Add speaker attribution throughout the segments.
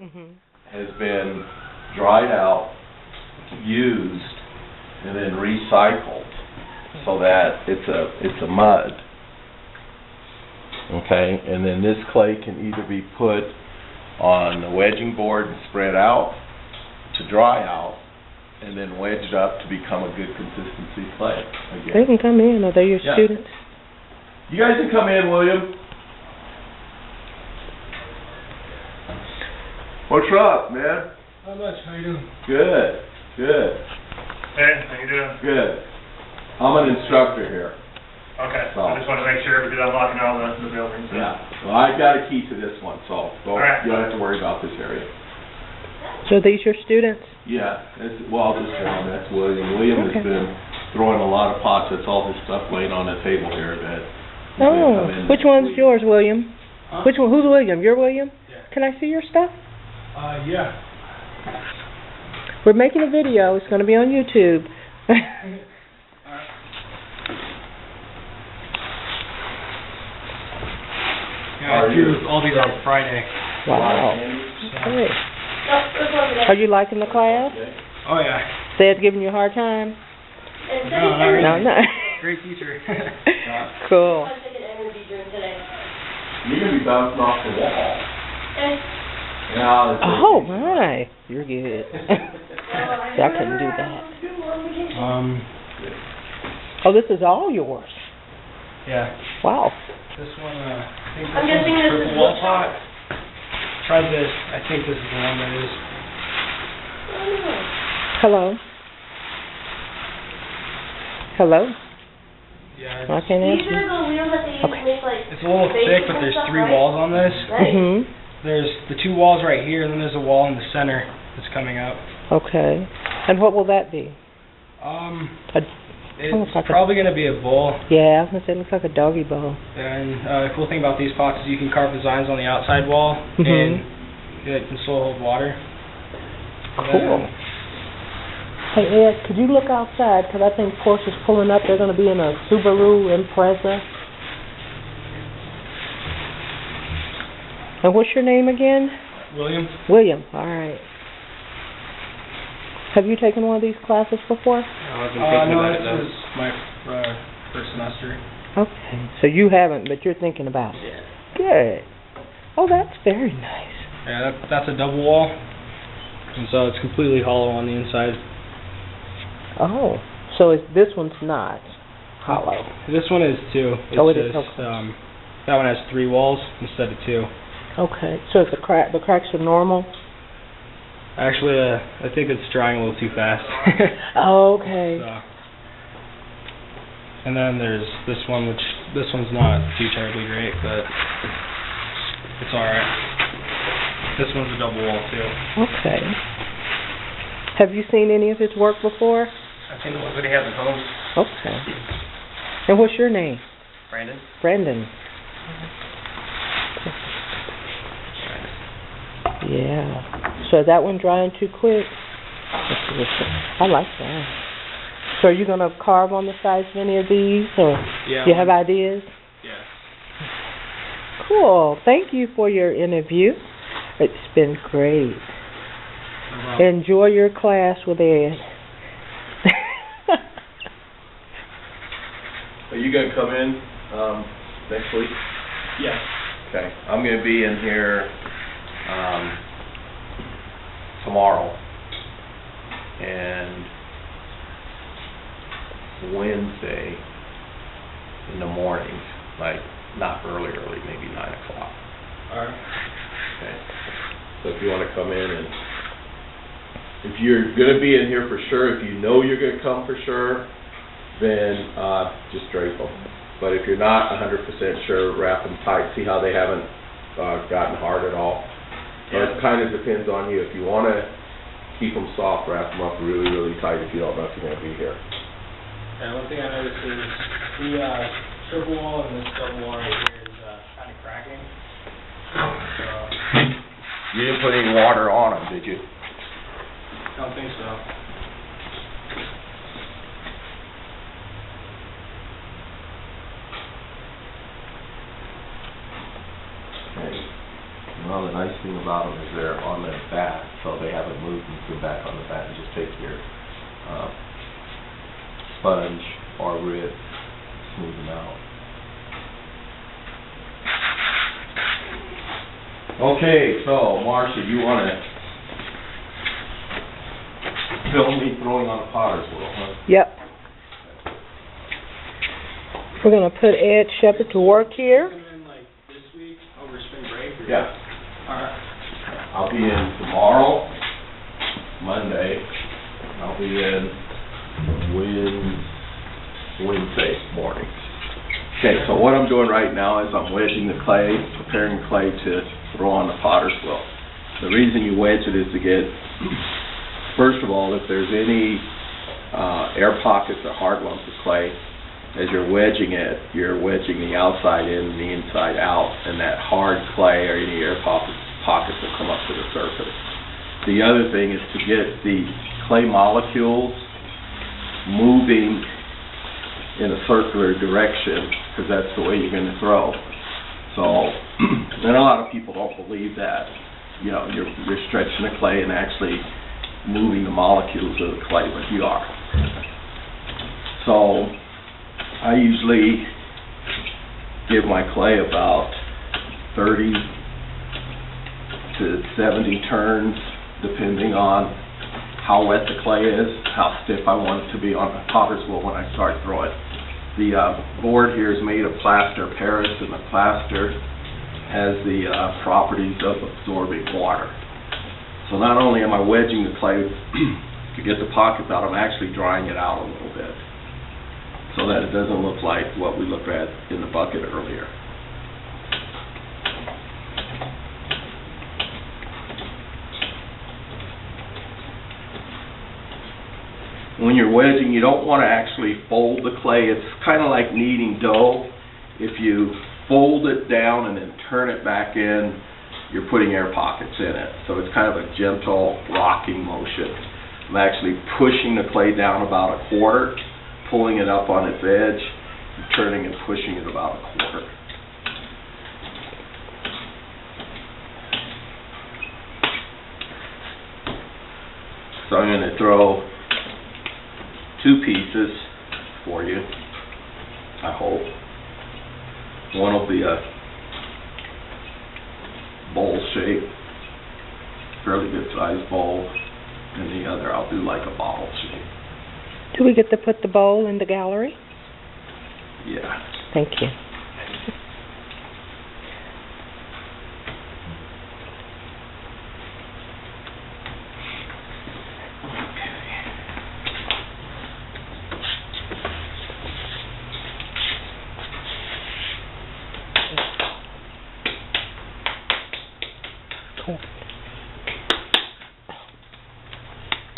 Speaker 1: has been dried out, used, and then recycled so that it's a mud. Okay, and then this clay can either be put on the wedging board and spread out to dry out, and then wedged up to become a good consistency clay again.
Speaker 2: They can come in. Are they your students?
Speaker 1: You guys can come in, William. What's up, man?
Speaker 3: Not much. How you doing?
Speaker 1: Good. Good.
Speaker 3: Hey, how you doing?
Speaker 1: Good. I'm an instructor here.
Speaker 3: Okay.
Speaker 1: So.
Speaker 3: I just want to make sure because I'm locking all the buildings. So.
Speaker 1: Yeah. Well, I got a key to this one, so
Speaker 3: right.
Speaker 1: You don't have to worry about this area.
Speaker 2: So these your students?
Speaker 1: Yeah. This one, that's William. William has been throwing a lot of pots. That's all his stuff laying on the table here.
Speaker 2: Which one's yours, William?
Speaker 3: Huh?
Speaker 2: Which one? Who's William? You're William?
Speaker 3: Yeah.
Speaker 2: Can I see your stuff?
Speaker 3: Yeah.
Speaker 2: We're making a video. It's going to be on YouTube.
Speaker 3: Yeah, I drew all these on Friday.
Speaker 2: Wow. Okay. Are you liking the class?
Speaker 3: Oh, yeah.
Speaker 2: Dad's giving you a hard time?
Speaker 3: No, not really.
Speaker 2: No.
Speaker 3: Great teacher.
Speaker 2: Cool.
Speaker 1: You're going to be bouncing off the wall.
Speaker 2: Oh, my. You're good. See, I couldn't do that. Oh, this is all yours.
Speaker 3: Yeah.
Speaker 2: Wow.
Speaker 3: This one, I think this one's a triple wall pot. Try this. I think this is the one that is.
Speaker 2: Hello? Hello?
Speaker 3: Yeah.
Speaker 2: I can't answer.
Speaker 3: It's a little thick, but there's 3 walls on this. There's the 2 walls right here, and then there's a wall in the center that's coming up.
Speaker 2: Okay. And what will that be?
Speaker 3: It's probably going to be a bowl.
Speaker 2: Yeah, I was going to say it looks like a doggy bowl.
Speaker 3: And the cool thing about these pots is you can carve designs on the outside wall, and it can still hold water.
Speaker 2: Cool. Hey, Ed, could you look outside? Because I think Porsche's pulling up. They're going to be in a Subaru Impreza. And what's your name again?
Speaker 3: William.
Speaker 2: William. All right. Have you taken one of these classes before?
Speaker 3: No, this is my first semester.
Speaker 2: Okay. So you haven't, but you're thinking about it.
Speaker 3: Yeah.
Speaker 2: Good. Oh, that's very nice.
Speaker 3: Yeah, that's a double wall, and so it's completely hollow on the inside.
Speaker 2: Oh, so this one's not hollow.
Speaker 3: This one is too.
Speaker 2: It is. Okay.
Speaker 3: That one has 3 walls instead of 2.
Speaker 2: Okay. So it's the cracks are normal.
Speaker 3: Actually, I think it's drying a little too fast.
Speaker 2: Okay.
Speaker 3: So. And then there's this one, which this one's not too terribly great, but it's all right. This one's a double wall too.
Speaker 2: Okay. Have you seen any of his work before?
Speaker 3: I've seen the ones that he has at home.
Speaker 2: Okay. And what's your name?
Speaker 3: Brandon.
Speaker 2: Brandon. Yeah. So is that one drying too quick? I like that. So are you going to carve on the sides of any of these, or
Speaker 3: yeah,
Speaker 2: do you have ideas?
Speaker 3: Yeah.
Speaker 2: Cool. Thank you for your interview. It's been great. Enjoy your class with Ed.
Speaker 1: Are you going to come in next week?
Speaker 3: Yeah.
Speaker 1: Okay. I'm going to be in here tomorrow and Wednesday in the mornings, like not early, maybe 9 o'clock.
Speaker 3: Alright.
Speaker 1: Okay. So if you want to come in, and if you're going to be in here for sure, if you know you're going to come for sure, then just drape them. But if you're not 100% sure, wrap them tight. See how they haven't gotten hard at all. Yeah. It kind of depends on you. If you want to keep them soft, wrap them up really, really tight if you don't know if you're going to be here.
Speaker 3: Yeah, one thing I noticed is the triple wall and this double wall right here is kind of cracking.
Speaker 1: You didn't put any water on them, did you?
Speaker 3: I don't think so.
Speaker 1: Okay. Well, the nice thing about them is they're on their back, so they haven't moved and go back on the back. And just take your sponge or rid, smooth them out. Okay, so Marcia, you want to film me throwing on a potter's wheel, huh?
Speaker 2: Yep. We're gonna put Ed Shepard to work here.
Speaker 3: In like this week over spring break? Or
Speaker 1: Yeah.
Speaker 3: Alright.
Speaker 1: I'll be in tomorrow, Monday. I'll be in Wednesday morning. Okay, so what I'm doing right now is I'm wedging the clay, preparing the clay to throw on the potter's wheel. The reason you wedge it is to get, first of all, if there's any air pockets or hard lumps of clay, as you're wedging it, you're wedging the outside in and the inside out, and that hard clay or any air pockets will come up to the surface. The other thing is to get the clay molecules moving in a circular direction, because that's the way you're going to throw. So, and a lot of people don't believe that. You know, you're stretching the clay and actually moving the molecules of the clay, but you are. So, I usually give my clay about 30 to 70 turns, depending on how wet the clay is, how stiff I want it to be on the potter's wheel when I start throwing. The board here is made of plaster Paris, and the plaster has the properties of absorbing water. So not only am I wedging the clay to get the pockets out, I'm actually drying it out a little bit, so that it doesn't look like what we looked at in the bucket earlier. When you're wedging, you don't want to actually fold the clay. It's kind of like kneading dough. If you fold it down and then turn it back in, you're putting air pockets in it. So it's kind of a gentle rocking motion. I'm actually pushing the clay down about a quarter, pulling it up on its edge, and turning and pushing it about a quarter. So I'm going to throw 2 pieces for you, I hope. One will be a bowl shape, fairly good sized bowl, and the other I'll do like a bottle shape.
Speaker 2: Do we get to put the bowl in the gallery?
Speaker 1: Yeah.
Speaker 2: Thank you.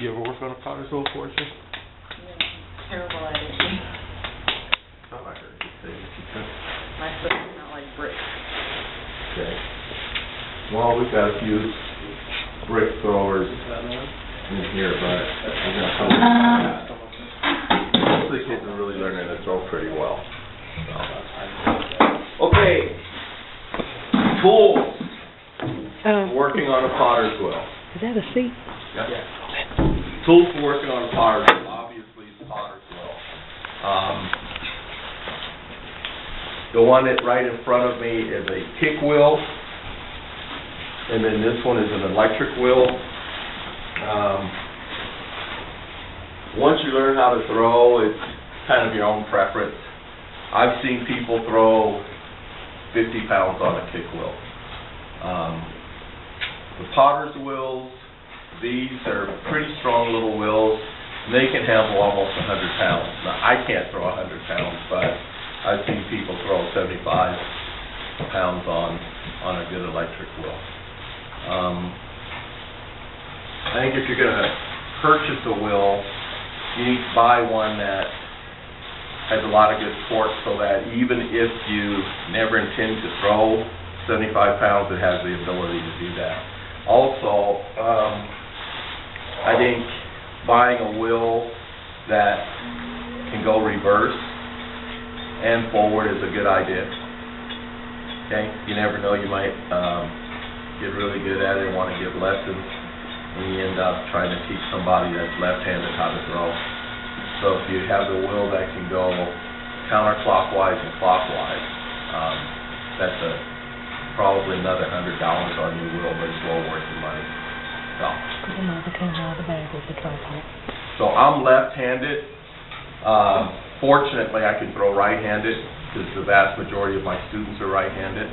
Speaker 1: You ever work on a potter's wheel, Portia?
Speaker 4: Yeah, terrible at it.
Speaker 1: Oh, I heard you say it.
Speaker 4: My foot is not like bricks.
Speaker 1: Okay. Well, we've got a few brick throwers in here, but we're going to come with most of the kids are really learning to throw pretty well. So. Okay. Tools. Working on a potter's wheel.
Speaker 2: Is that a seat?
Speaker 1: Yeah. Tools for working on a potter's wheel. Obviously, the potter's wheel. The one that right in front of me is a kick wheel, and then this one is an electric wheel. Once you learn how to throw, it's kind of your own preference. I've seen people throw 50 pounds on a kick wheel. The potter's wheels, these are pretty strong little wheels. They can handle almost 100 pounds. Now, I can't throw 100 pounds, but I've seen people throw 75 pounds on a good electric wheel. I think if you're going to purchase a wheel, you need to buy one that has a lot of good torque, so that even if you never intend to throw 75 pounds, it has the ability to do that. Also, I think buying a wheel that can go reverse and forward is a good idea. Okay, you never know, you might get really good at it and want to give lessons, and you end up trying to teach somebody that's left-handed how to throw. So if you have the will that can go counterclockwise and clockwise, that's probably another $100 on your will, but it's well worth the money. So I'm left-handed. Fortunately, I can throw right-handed because the vast majority of my students are right-handed.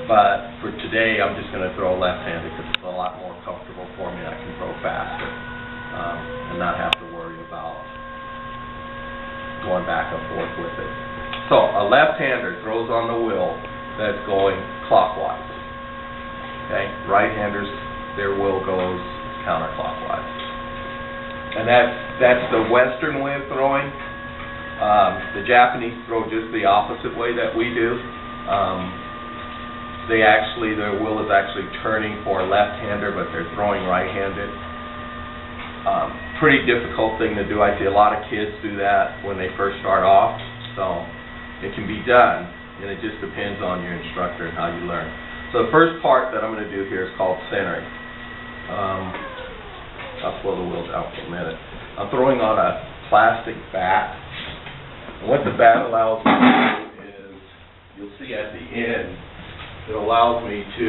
Speaker 1: But for today, I'm just going to throw left-handed because it's a lot more comfortable for me. I can throw faster and not have to worry about going back and forth with it. So a left-hander throws on the will that's going clockwise. Okay, right-handers, their will goes counterclockwise. And that's the Western way of throwing. The Japanese throw just the opposite way that we do. Their will is actually turning for a left-hander, but they're throwing right-handed. Pretty difficult thing to do. I see a lot of kids do that when they first start off. So it can be done, and it just depends on your instructor and how you learn. So the first part that I'm going to do here is called centering. I'll slow the wheels out for a minute. I'm throwing on a plastic bat. And what the bat allows me to do is, you'll see at the end, it allows me to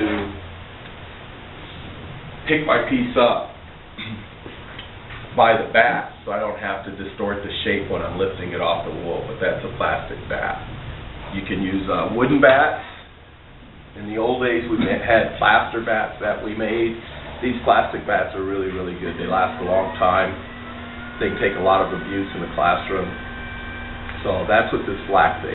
Speaker 1: pick my piece up by the bat, so I don't have to distort the shape when I'm lifting it off the wool, but that's a plastic bat. You can use wooden bats. In the old days, we had plaster bats that we made. These plastic bats are really, really good. They last a long time. They take a lot of abuse in the classroom. So that's what this black thing